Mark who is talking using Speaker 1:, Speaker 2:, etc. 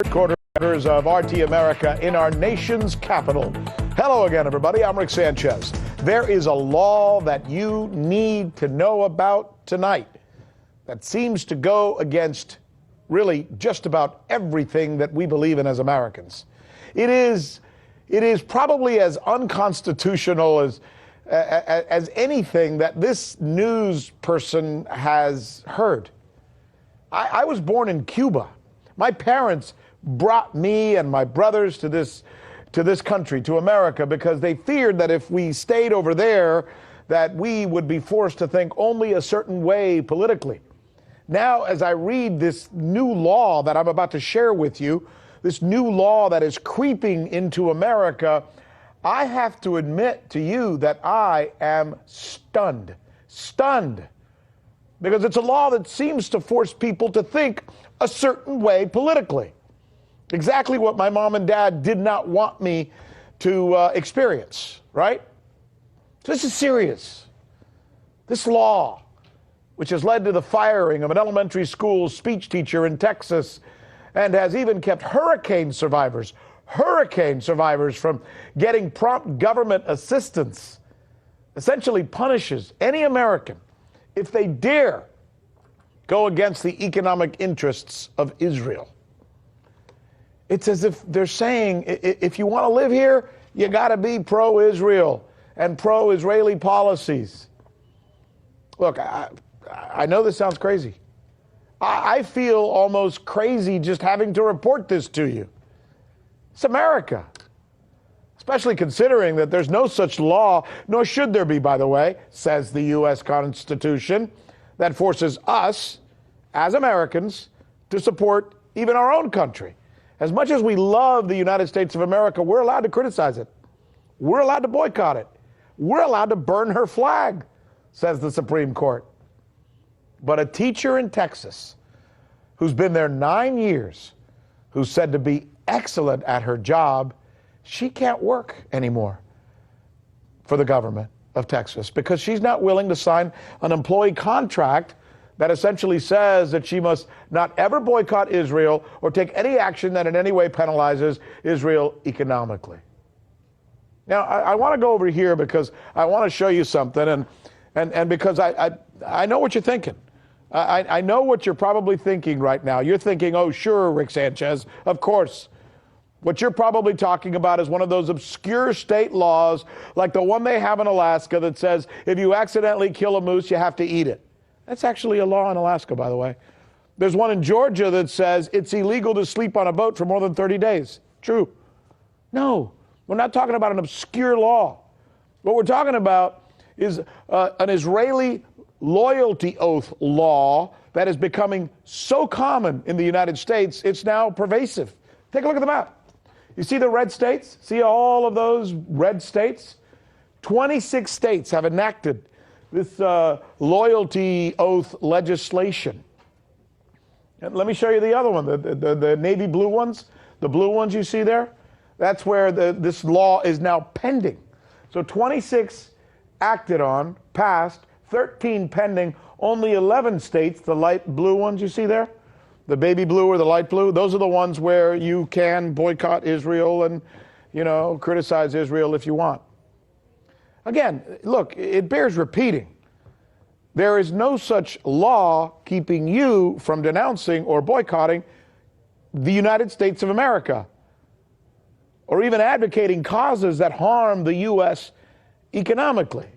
Speaker 1: Quarters of RT America in our nation's capital. Hello again, everybody. I'm Rick Sanchez. There is a law that you need to know about tonight that seems to go against really just about everything that we believe in as Americans. It is probably as unconstitutional as anything that this news person has heard. I was born in Cuba. My parents brought me and my brothers to this country, to America, because they feared that if we stayed over there, that we would be forced to think only a certain way politically. Now, as I read this new law that I'm about to share with you, this new law that is creeping into America, I have to admit to you that I am stunned. Stunned. Because it's a law that seems to force people to think a certain way politically. Exactly what my mom and dad did not want me to experience, right? So this is serious. This law, which has led to the firing of an elementary school speech teacher in Texas and has even kept hurricane survivors from getting prompt government assistance, essentially punishes any American if they dare go against the economic interests of Israel. It's as if they're saying, if you want to live here, you got to be pro-Israel and pro-Israeli policies. Look, I know this sounds crazy. I feel almost crazy just having to report this to you. It's America. Especially considering that there's no such law, nor should there be, by the way, says the U.S. Constitution, that forces us, as Americans, to support even our own country. As much as we love the United States of America, we're allowed to criticize it. We're allowed to boycott it. We're allowed to burn her flag, says the Supreme Court. But a teacher in Texas who's been there 9 years, who's said to be excellent at her job, she can't work anymore for the government of Texas because she's not willing to sign an employee contract that essentially says that she must not ever boycott Israel or take any action that in any way penalizes Israel economically. Now, I want to go over here because I want to show you something, and because I know what you're thinking. I know what you're probably thinking right now. You're thinking, oh, sure, Rick Sanchez, of course. What you're probably talking about is one of those obscure state laws like the one they have in Alaska that says if you accidentally kill a moose, you have to eat it. That's actually a law in Alaska, by the way. There's one in Georgia that says it's illegal to sleep on a boat for more than 30 days. True. No, we're not talking about an obscure law. What we're talking about is an Israeli loyalty oath law that is becoming so common in the United States, it's now pervasive. Take a look at the map. You see the red states? See all of those red states? 26 states have enacted this loyalty oath legislation. And let me show you the other one, the navy blue ones, the blue ones you see there. That's where this law is now pending. So 26 acted on, passed, 13 pending, only 11 states, the light blue ones you see there, the baby blue or the light blue, those are the ones where you can boycott Israel and, criticize Israel if you want. Again, look, it bears repeating. There is no such law keeping you from denouncing or boycotting the United States of America, or even advocating causes that harm the U.S. economically.